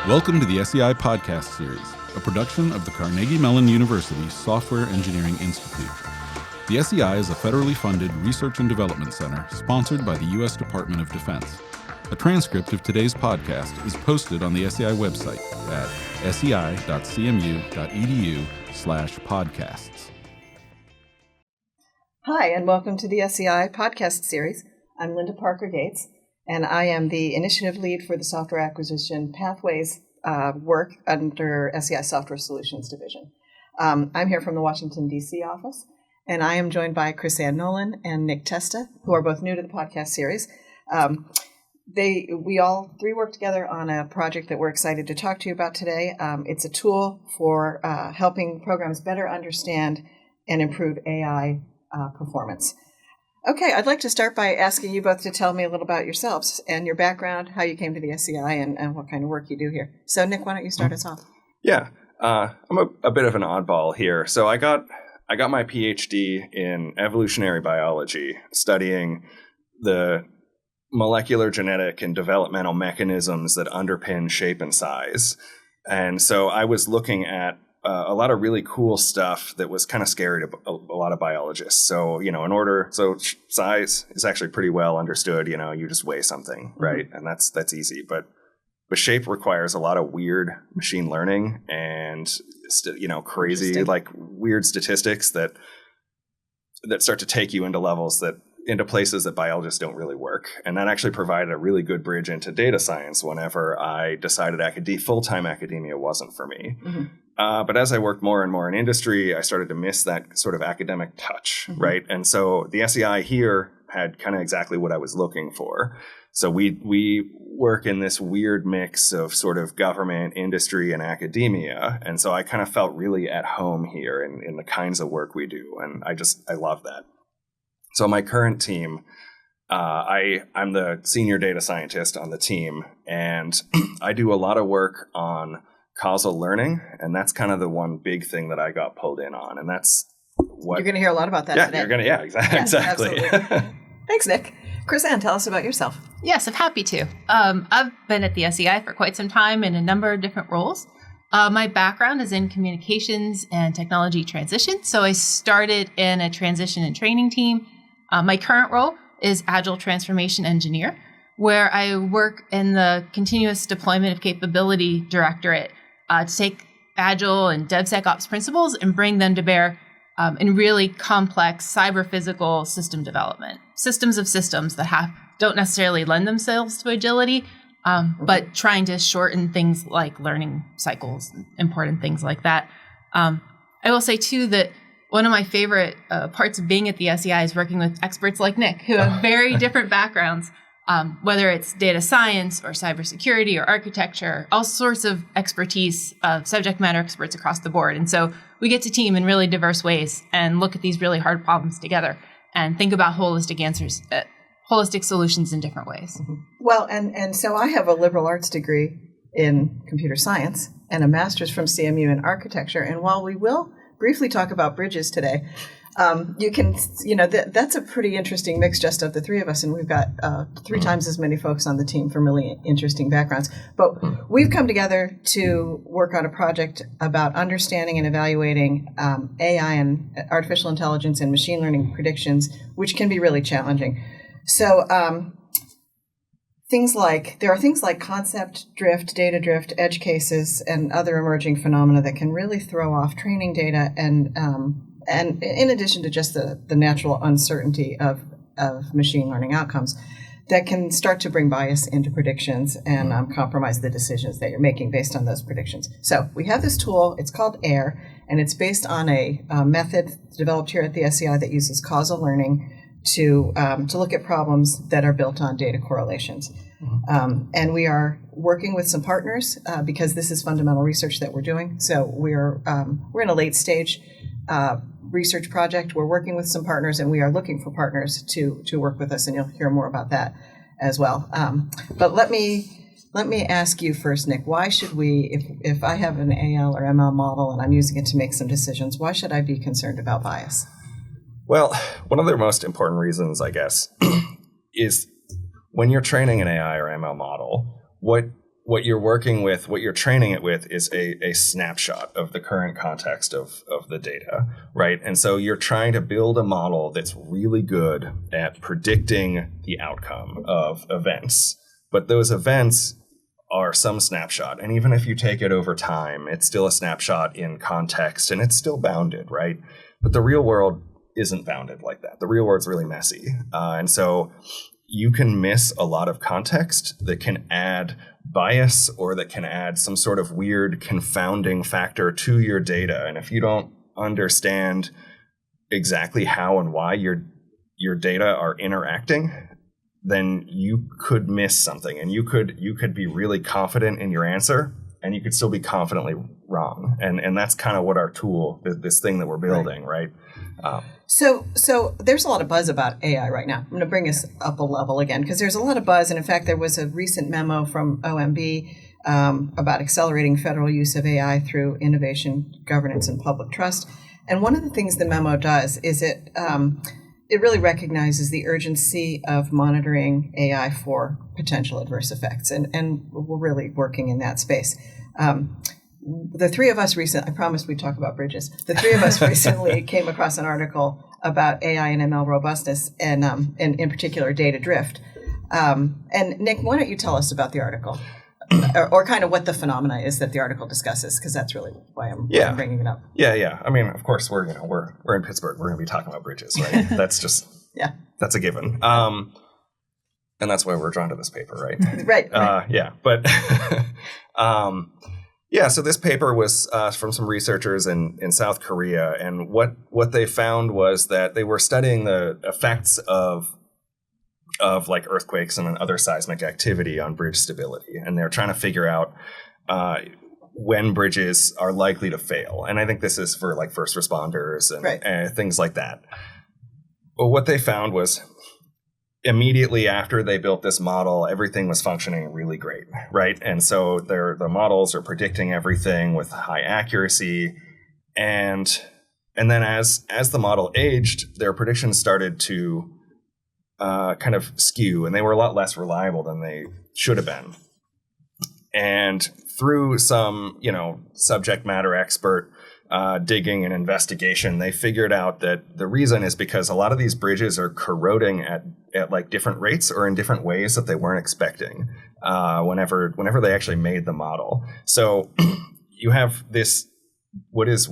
Welcome to the SEI podcast series, a production of the Carnegie Mellon University Software Engineering Institute. The SEI is a federally funded research and development center sponsored by the U.S. Department of Defense. A transcript of today's podcast is posted on the SEI website at sei.cmu.edu/podcasts. Hi, and welcome to the SEI podcast series. I'm Linda Parker Gates, and I am the initiative lead for the software acquisition pathways work under SEI Software Solutions Division. I'm here from the Washington, D.C. office, and I am joined by Crisanne Nolan and Nick Testa, who are both new to the podcast series. We all three work together on a project that we're excited to talk to you about today. It's a tool for helping programs better understand and improve AI performance. Okay, I'd like to start by asking you both to tell me a little about yourselves and your background, how you came to the SEI, and what kind of work you do here. So, Nick, why don't you start us off? Yeah, I'm a bit of an oddball here. So I got my PhD in evolutionary biology, studying the molecular, genetic, and developmental mechanisms that underpin shape and size. And so I was looking at a lot of really cool stuff that was kind of scary to a lot of biologists. So, size is actually pretty well understood. You just weigh something, right? And that's easy. But shape requires a lot of weird machine learning and, crazy, like weird statistics that start to take you into places that biologists don't really work. And that actually provided a really good bridge into data science whenever I decided full-time academia wasn't for me. Mm-hmm. But as I worked more and more in industry, I started to miss that sort of academic touch, mm-hmm. right? And so the SEI here had kind of exactly what I was looking for. So we work in this weird mix of sort of government, industry, and academia. And so I kind of felt really at home here in the kinds of work we do. And I love that. So my current team, I'm the senior data scientist on the team, and I do a lot of work on causal learning, and that's kind of the one big thing that I got pulled in on, and that's what you're going to hear a lot about that today. Exactly. Thanks, Nick. Crisanne, tell us about yourself. Yes, I'm happy to. I've been at the SEI for quite some time in a number of different roles. My background is in communications and technology transition, so I started in a transition and training team. My current role is Agile Transformation Engineer, where I work in the continuous deployment of capability directorate to take Agile and DevSecOps principles and bring them to bear in really complex cyber-physical system development. Systems of systems that don't necessarily lend themselves to agility, but trying to shorten things like learning cycles, important things like that. I will say, too, that one of my favorite parts of being at the SEI is working with experts like Nick, who have very different backgrounds, whether it's data science or cybersecurity or architecture, all sorts of expertise of subject matter experts across the board. And so we get to team in really diverse ways and look at these really hard problems together and think about holistic answers, holistic solutions in different ways. Mm-hmm. Well, and so I have a liberal arts degree in computer science and a master's from CMU in architecture. And while we will briefly talk about bridges today, that's a pretty interesting mix just of the three of us, and we've got three times as many folks on the team from really interesting backgrounds. But we've come together to work on a project about understanding and evaluating AI and artificial intelligence and machine learning predictions, which can be really challenging. So there are things like concept drift, data drift, edge cases, and other emerging phenomena that can really throw off training data, and in addition to just the natural uncertainty of machine learning outcomes, that can start to bring bias into predictions and compromise the decisions that you're making based on those predictions. So we have this tool. It's called AIR, and it's based on a method developed here at the SEI that uses causal learning to look at problems that are built on data correlations. And we are working with some partners because this is fundamental research that we're doing. So we're in a late stage research project. We're working with some partners, and we are looking for partners to work with us, and you'll hear more about that as well. But let me ask you first, Nick, why should we, if I have an AL or ML model and I'm using it to make some decisions, why should I be concerned about bias? Well, one of the most important reasons, I guess, is when you're training an AI or ML model, what what you're working with, what you're training it with, is a snapshot of the current context of the data, right? And so you're trying to build a model that's really good at predicting the outcome of events. But those events are some snapshot. And even if you take it over time, it's still a snapshot in context, and it's still bounded, right? But the real world isn't bounded like that. The real world's really messy. And so you can miss a lot of context that can add bias or that can add some sort of weird confounding factor to your data. And if you don't understand exactly how and why your data are interacting, then you could miss something, and you could be really confident in your answer, and you could still be confidently wrong. And that's kind of what our tool, this thing that we're building, right? So there's a lot of buzz about AI right now. I'm going to bring us up a level again, because there's a lot of buzz. And in fact, there was a recent memo from OMB about accelerating federal use of AI through innovation, governance, and public trust. And one of the things the memo does is it really recognizes the urgency of monitoring AI for potential adverse effects. And we're really working in that space. The three of us recently, I promised we'd talk about bridges. The three of us recently came across an article about AI and ML robustness and in particular data drift. And Nick, why don't you tell us about the article? Or kind of what the phenomena is that the article discusses, because that's really why I'm bringing it up. Yeah. I mean, of course, we're in Pittsburgh. We're going to be talking about bridges, right? That's just that's a given. And that's why we're drawn to this paper, right? Right. But so this paper was from some researchers in South Korea, and what they found was that they were studying the effects of like earthquakes and other seismic activity on bridge stability. And they're trying to figure out when bridges are likely to fail. And I think this is for like first responders and things like that. But what they found was immediately after they built this model, everything was functioning really great, right? And so the models are predicting everything with high accuracy. And then as the model aged, their predictions started to kind of skew, and they were a lot less reliable than they should have been. And through some, subject matter expert digging and investigation, they figured out that the reason is because a lot of these bridges are corroding at like different rates or in different ways that they weren't expecting whenever they actually made the model. So you have this. What is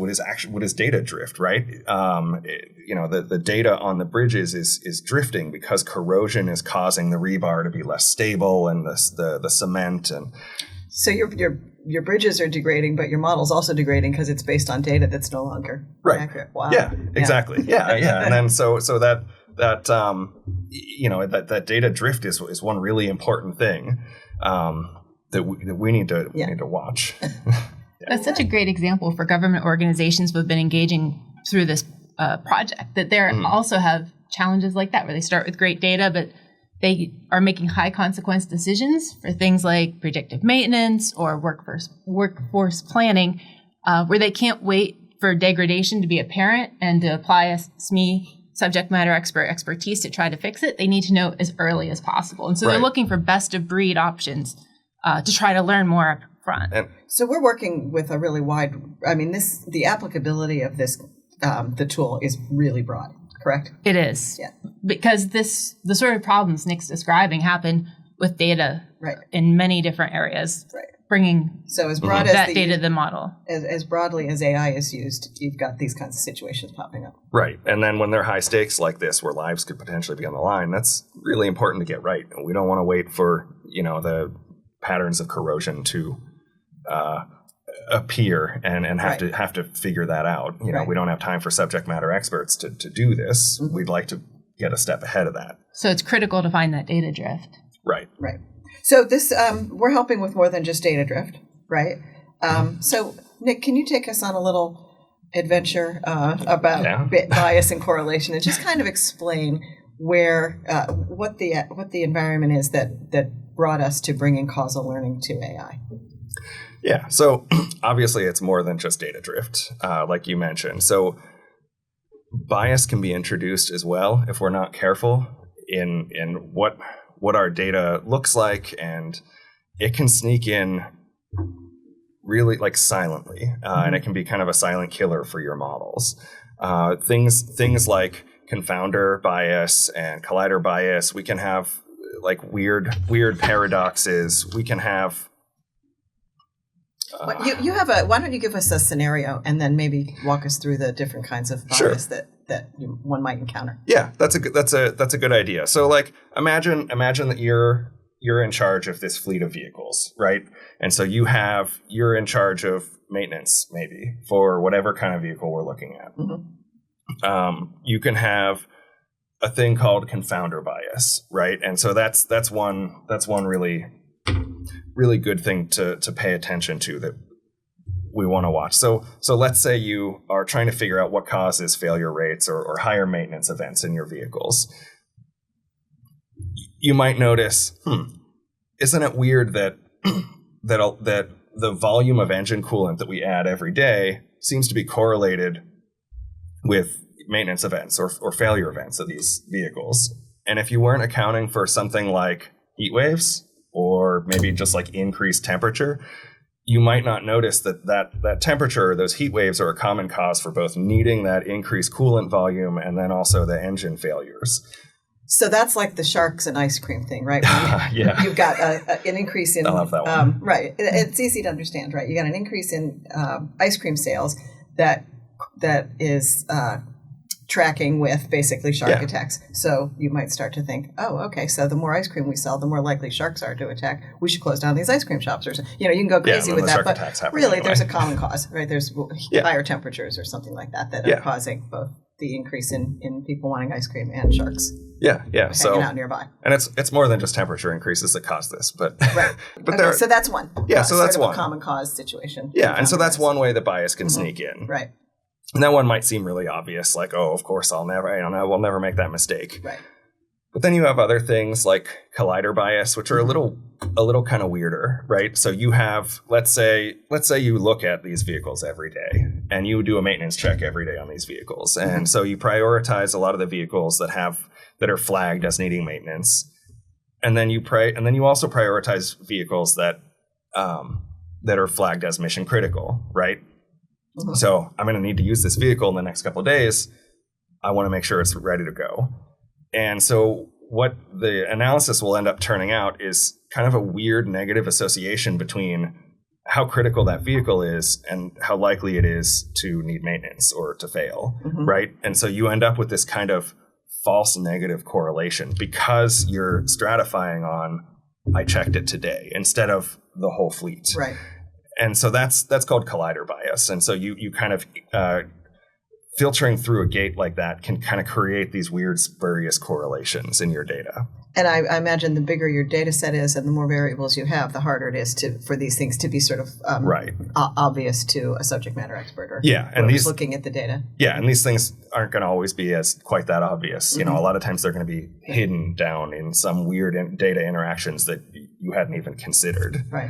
data drift, right? The data on the bridges is drifting because corrosion is causing the rebar to be less stable and the cement and. So your bridges are degrading, but your model's also degrading because it's based on data that's no longer accurate. Wow. Yeah, exactly. Yeah. And then so that data drift is one really important thing that we need to watch. That's such a great example for government organizations who have been engaging through this project, that they also have challenges like that, where they start with great data, but they are making high consequence decisions for things like predictive maintenance or workforce planning, where they can't wait for degradation to be apparent and to apply a SME subject matter expertise to try to fix it. They need to know as early as possible. And so they're looking for best of breed options to try to learn more up front. So we're working with a really wide, the applicability of this, the tool is really broad, correct? It is. Yeah. Because the sort of problems Nick's describing happen with data in many different areas. Right. Bringing as broad as that data to the model. As broadly as AI is used, you've got these kinds of situations popping up. Right. And then when they're high stakes like this, where lives could potentially be on the line, that's really important to get right. And we don't want to wait for, the patterns of corrosion to appear and have to figure that out. We don't have time for subject matter experts to do this. Mm-hmm. We'd like to get a step ahead of that. So it's critical to find that data drift. Right. So this we're helping with more than just data drift, right? So Nick, can you take us on a little adventure about bit bias and correlation, and just kind of explain where what the environment is that brought us to bringing causal learning to AI? Yeah, so obviously it's more than just data drift, like you mentioned. So bias can be introduced as well if we're not careful in what our data looks like and it can sneak in really like silently, and it can be kind of a silent killer for your models. Things like confounder bias and collider bias. We can have like weird paradoxes. We can have. You have why don't you give us a scenario and then maybe walk us through the different kinds of bias that one might encounter? Yeah, that's a good idea. So like imagine that you're in charge of this fleet of vehicles, right? And so you're in charge of maintenance maybe for whatever kind of vehicle we're looking at. You can have a thing called confounder bias, right? And so that's one really good thing to pay attention to that we want to watch. So let's say you are trying to figure out what causes failure rates or higher maintenance events in your vehicles. You might notice, isn't it weird that the volume of engine coolant that we add every day seems to be correlated with maintenance events or failure events of these vehicles? And if you weren't accounting for something like heat waves or maybe just like increased temperature, you might not notice that temperature or those heat waves are a common cause for both needing that increased coolant volume and then also the engine failures. So that's like the sharks and ice cream thing, right? Yeah. You've got an increase in... I love that one. Right. It's easy to understand, right? You got an increase in ice cream sales that is tracking with basically shark attacks. So you might start to think, oh, okay, so the more ice cream we sell, the more likely sharks are to attack. We should close down these ice cream shops. Or you can go crazy with that. But really, there's a common cause, right? There's higher temperatures or something like that are causing both the increase in people wanting ice cream and sharks. Yeah. Hanging out nearby. And it's more than just temperature increases that cause this, but right. but so that's one. Yeah, so that's one a common cause situation. Yeah, and so that's one way that bias can sneak in. Right. And that one might seem really obvious, like, oh, of course we'll never make that mistake. Right. But then you have other things like collider bias, which are a little kind of weirder, right? So you have, let's say you look at these vehicles every day and you do a maintenance check every day on these vehicles. And so you prioritize a lot of the vehicles that are flagged as needing maintenance. And then you also prioritize vehicles that are flagged as mission critical, right? So I'm going to need to use this vehicle in the next couple of days. I want to make sure it's ready to go. And so what the analysis will end up turning out is kind of a weird negative association between how critical that vehicle is and how likely it is to need maintenance or to fail, right? And so you end up with this kind of false negative correlation because you're stratifying on, I checked it today, instead of the whole fleet. Right. And so that's called collider bias. And so you kind of filtering through a gate like that can kind of create these weird spurious correlations in your data. And I imagine the bigger your data set is and the more variables you have, the harder it is for these things to be sort of obvious to a subject matter expert or and these looking at the data. Yeah, and these things aren't going to always be as quite that obvious. You know, a lot of times they're going to be hidden down in some weird data interactions that you hadn't even considered. Right.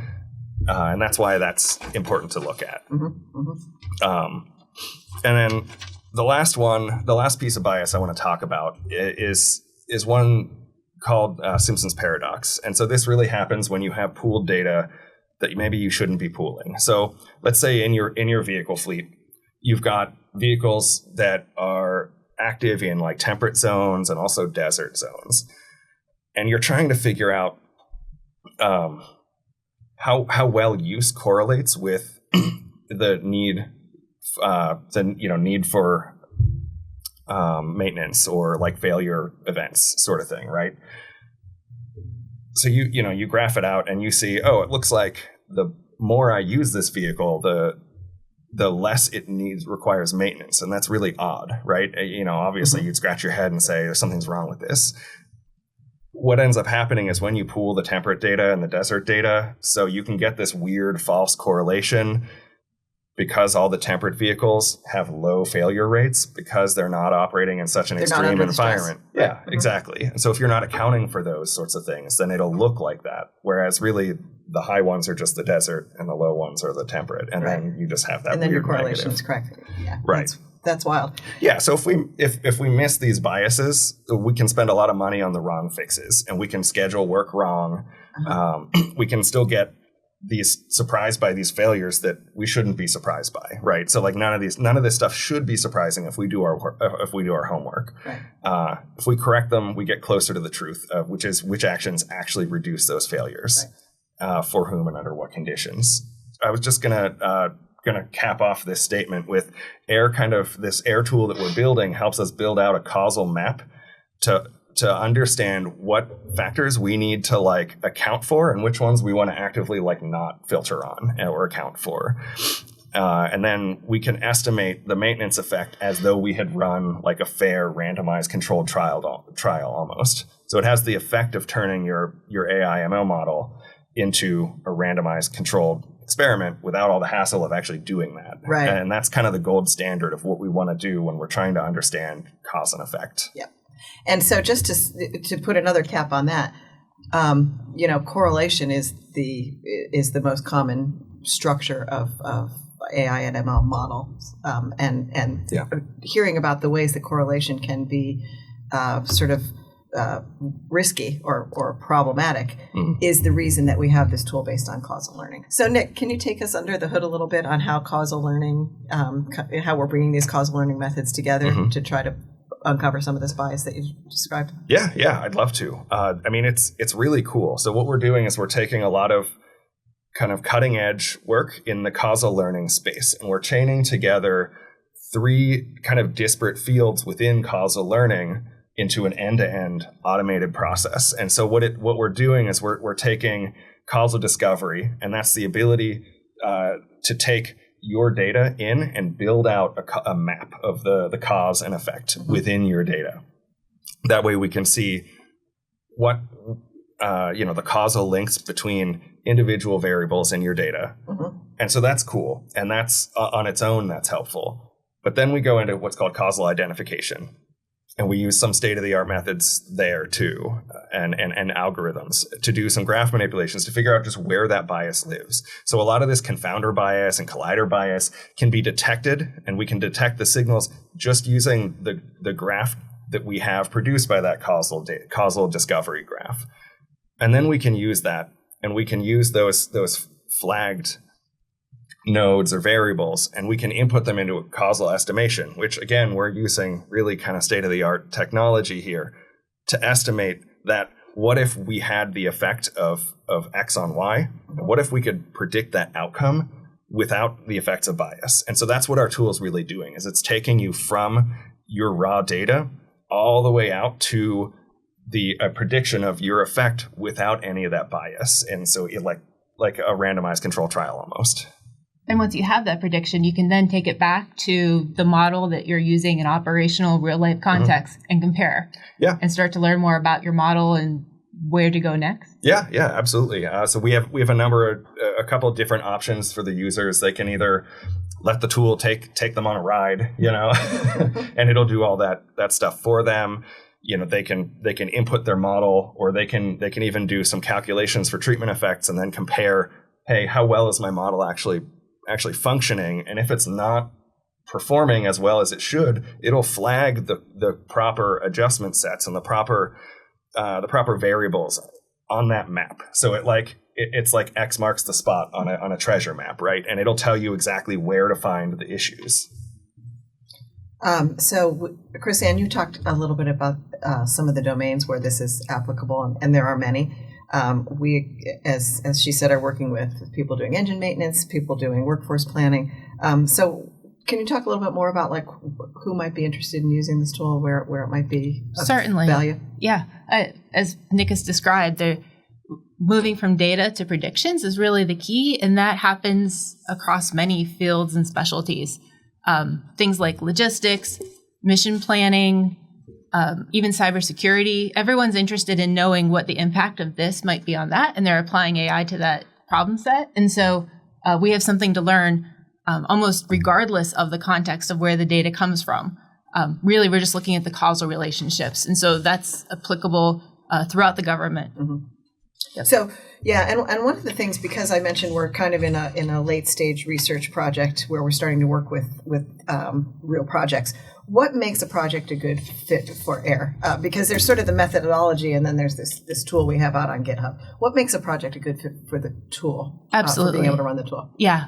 And that's why that's important to look at. And then the last piece of bias I want to talk about is one called Simpson's paradox. And so this really happens when you have pooled data that maybe you shouldn't be pooling. So let's say in your vehicle fleet, you've got vehicles that are active in like temperate zones and also desert zones. And you're trying to figure out how well use correlates with the need for maintenance or like failure events sort of thing, right? So you graph it out and you see, oh, it looks like the more I use this vehicle, the less it requires maintenance, and that's really odd, right? Obviously you'd scratch your head and say something's wrong with this. What ends up happening is when you pool the temperate data and the desert data, so you can get this weird false correlation because all the temperate vehicles have low failure rates because they're not operating in such an extreme environment. Yeah, exactly. And so if you're not accounting for those sorts of things, then it'll look like that. Whereas really the high ones are just the desert and the low ones are the temperate. And then you just have that and then weird your correlation negative. is correct. Yeah, right. That's wild. Yeah. So if we miss these biases, we can spend a lot of money on the wrong fixes, and we can schedule work wrong. We can still get surprised by these failures that we shouldn't be surprised by, right? So like none of this stuff should be surprising if we do our homework. Right. If we correct them, we get closer to the truth of which actions actually reduce those failures, for whom and under what conditions. I was just gonna cap off this statement with this AIR tool that we're building helps us build out a causal map to understand what factors we need to like account for and which ones we want to actively like not filter on or account for. And then we can estimate the maintenance effect as though we had run like a fair randomized controlled trial almost. So it has the effect of turning your AI ML model into a randomized controlled experiment without all the hassle of actually doing that. Right. And that's kind of the gold standard of what we want to do when we're trying to understand cause and effect. Yep. And so just to put another cap on that, correlation is the most common structure of AI and ML models. And hearing about the ways that correlation can be risky or problematic is the reason that we have this tool based on causal learning. So Nick, can you take us under the hood a little bit on how causal learning, how we're bringing these causal learning methods together to try to uncover some of this bias that you described? Yeah, I'd love to. It's really cool. So what we're doing is we're taking a lot of kind of cutting edge work in the causal learning space, and we're chaining together 3 kind of disparate fields within causal learning into an end-to-end automated process. And so what we're doing is we're taking causal discovery, and that's the ability to take your data in and build out a map of the cause and effect within your data. That way we can see what the causal links between individual variables in your data. And so that's cool. And that's on its own, that's helpful. But then we go into what's called causal identification. And we use some state-of-the-art methods there too, and algorithms to do some graph manipulations to figure out just where that bias lives. So a lot of this confounder bias and collider bias can be detected, and we can detect the signals just using the graph that we have produced by that causal discovery graph. And then we can use that, and we can use those flagged nodes or variables, and we can input them into a causal estimation, which again, we're using really kind of state-of-the-art technology here to estimate that what if we had the effect of X on Y? What if we could predict that outcome without the effects of bias? And so that's what our tool is really doing, is it's taking you from your raw data all the way out to a prediction of your effect without any of that bias. And so it like a randomized control trial almost. And once you have that prediction, you can then take it back to the model that you're using in operational real-life context and compare. Yeah. And start to learn more about your model and where to go next. Yeah, absolutely. So we have a couple of different options for the users. They can either let the tool take them on a ride, and it'll do all that stuff for them. They can input their model, or they can even do some calculations for treatment effects and then compare, hey, how well is my model actually functioning? And if it's not performing as well as it should, it'll flag the proper adjustment sets and the proper variables on that map. So it's like X marks the spot on a treasure map, right? And it'll tell you exactly where to find the issues. So Crisanne, you talked a little bit about some of the domains where this is applicable, and there are many. We, as she said, are working with people doing engine maintenance, people doing workforce planning. So can you talk a little bit more about who might be interested in using this tool, where it might be of value? Yeah. As Nick has described, moving from data to predictions is really the key, and that happens across many fields and specialties. Things like logistics, mission planning, even cybersecurity. Everyone's interested in knowing what the impact of this might be on that, and they're applying AI to that problem set. And so we have something to learn almost regardless of the context of where the data comes from. Really, we're just looking at the causal relationships. And so that's applicable throughout the government. Yep. So Yeah, and one of the things, because I mentioned we're kind of in a late stage research project where we're starting to work with real projects. What makes a project a good fit for AIR? Because there's sort of the methodology, and then there's this tool we have out on GitHub. What makes a project a good fit for the tool? Absolutely. For being able to run the tool. Yeah.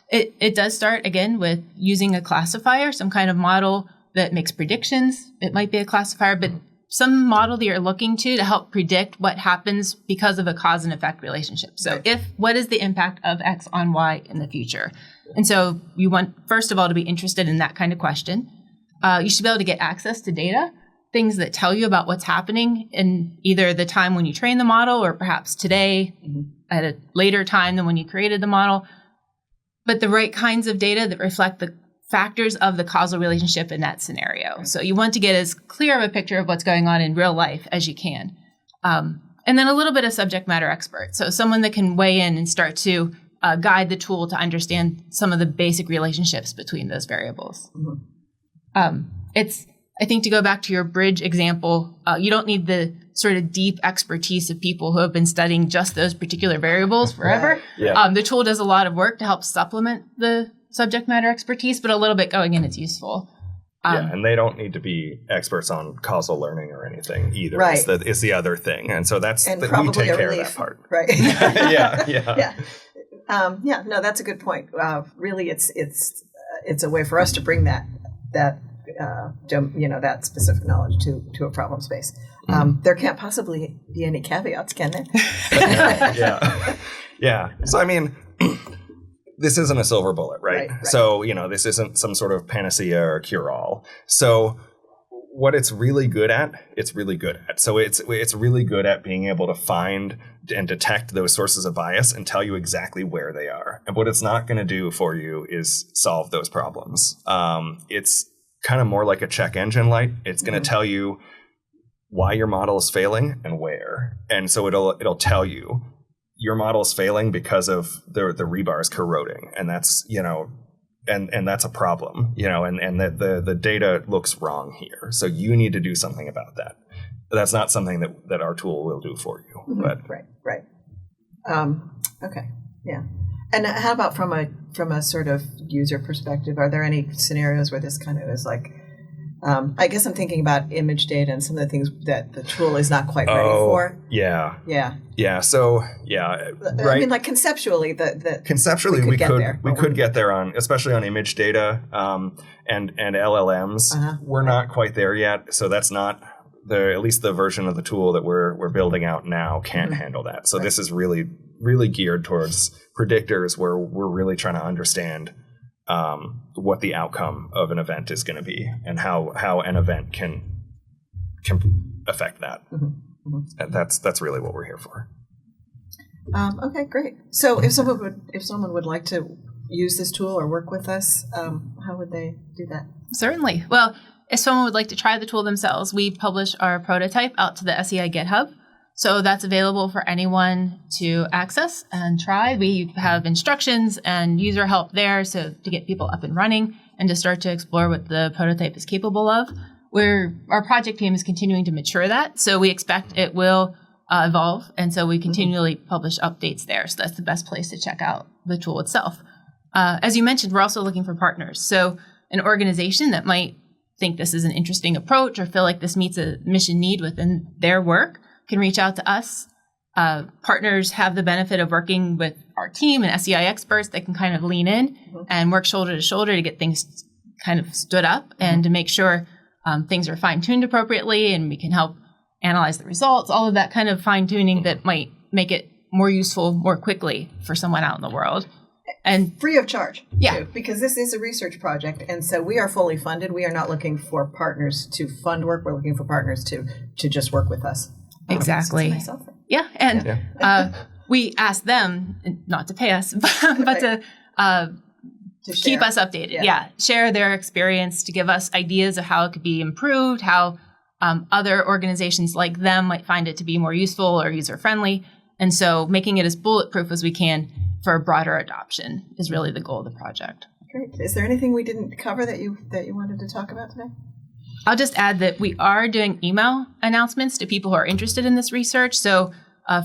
It does start, again, with using a classifier, some kind of model that makes predictions. It might be a classifier, but some model that you're looking to help predict what happens because of a cause and effect relationship. So what is the impact of X on Y in the future? And so you want, first of all, to be interested in that kind of question. You should be able to get access to data, things that tell you about what's happening in either the time when you train the model or perhaps today at a later time than when you created the model, but the right kinds of data that reflect the factors of the causal relationship in that scenario. So you want to get as clear of a picture of what's going on in real life as you can. And then a little bit of subject matter expert. So someone that can weigh in and start to guide the tool to understand some of the basic relationships between those variables. I think to go back to your bridge example, you don't need the sort of deep expertise of people who have been studying just those particular variables forever. Yeah. The tool does a lot of work to help supplement the subject matter expertise, but a little bit going in is useful. And they don't need to be experts on causal learning or anything either. Right. It's the other thing. And so that's, and we probably take a care relief, of that part. Right. Yeah. No, that's a good point. Really, it's a way for us to bring that specific knowledge to a problem space. There can't possibly be any caveats, can there? Yeah. So I mean, this isn't a silver bullet, right? So this isn't some sort of panacea or cure-all. So what it's really good at. So it's really good at being able to find and detect those sources of bias and tell you exactly where they are. And what it's not going to do for you is solve those problems. It's kind of more like a check engine light. It's going to tell you why your model is failing and where. And so it'll tell you your model is failing because of the rebar is corroding, and that's and that's a problem, and the data looks wrong here. So you need to do something about that. That's not something that our tool will do for you. But right. Okay. Yeah. And how about from a sort of user perspective? Are there any scenarios where this kind of is like, I guess I'm thinking about image data and some of the things that the tool is not quite ready for. Yeah. So right. I mean, like conceptually, we could get there on, especially on image data and LLMs. We're not quite there yet, so that's not at least the version of the tool that we're building out now can't handle that. So this is really, really geared towards predictors, where we're really trying to understand what the outcome of an event is going to be and how an event can affect that. And that's really what we're here for. Okay, great. So if someone would like to use this tool or work with us, how would they do that? Certainly. Well, if someone would like to try the tool themselves, we publish our prototype out to the SEI GitHub. So that's available for anyone to access and try. We have instructions and user help there, so to get people up and running and to start to explore what the prototype is capable of. Our project team is continuing to mature that, so we expect it will evolve, and so we continually publish updates there. So that's the best place to check out the tool itself. As you mentioned, we're also looking for partners. So an organization that might think this is an interesting approach or feel like this meets a mission need within their work can reach out to us. Partners have the benefit of working with our team and SEI experts that can kind of lean in and work shoulder to shoulder to get things kind of stood up and to make sure things are fine-tuned appropriately, and we can help analyze the results, all of that kind of fine-tuning that might make it more useful more quickly for someone out in the world. And free of charge, too, because this is a research project, and so we are fully funded. We are not looking for partners to fund work. We're looking for partners to just work with us. Exactly. Yeah, and we ask them not to pay us, but to keep us updated. Yeah, share their experience, to give us ideas of how it could be improved, how other organizations like them might find it to be more useful or user-friendly. And so making it as bulletproof as we can for broader adoption is really the goal of the project. Great. Is there anything we didn't cover that you wanted to talk about today? I'll just add that we are doing email announcements to people who are interested in this research. So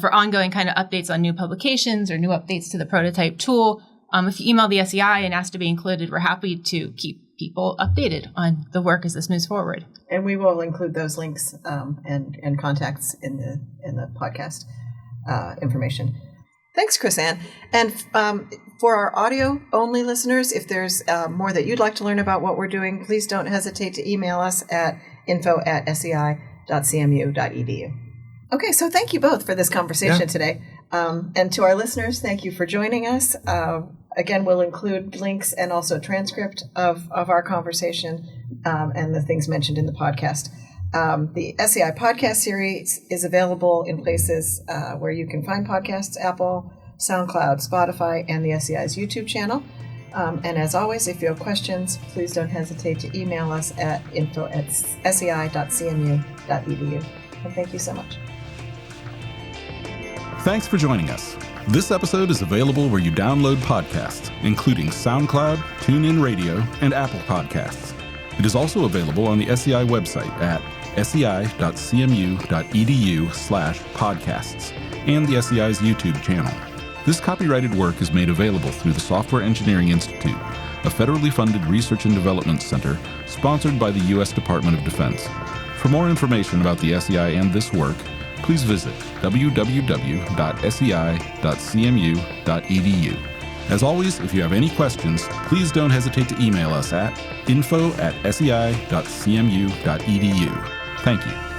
for ongoing kind of updates on new publications or new updates to the prototype tool. If you email the SEI and ask to be included, we're happy to keep people updated on the work as this moves forward. And we will include those links and contacts in the podcast information. Thanks, Crisanne. And for our audio-only listeners, if there's more that you'd like to learn about what we're doing, please don't hesitate to email us at info@sei.cmu.edu. Okay, so thank you both for this conversation today. And to our listeners, thank you for joining us. Again, we'll include links and also a transcript of our conversation and the things mentioned in the podcast. The SEI podcast series is available in places where you can find podcasts: Apple, SoundCloud, Spotify, and the SEI's YouTube channel. And as always, if you have questions, please don't hesitate to email us at info@sei.cmu.edu. And thank you so much. Thanks for joining us. This episode is available where you download podcasts, including SoundCloud, TuneIn Radio, and Apple Podcasts. It is also available on the SEI website at sei.cmu.edu/podcasts and the SEI's YouTube channel. This copyrighted work is made available through the Software Engineering Institute, a federally funded research and development center sponsored by the U.S. Department of Defense. For more information about the SEI and this work, please visit www.sei.cmu.edu. As always, if you have any questions, please don't hesitate to email us at info@sei.cmu.edu. Thank you.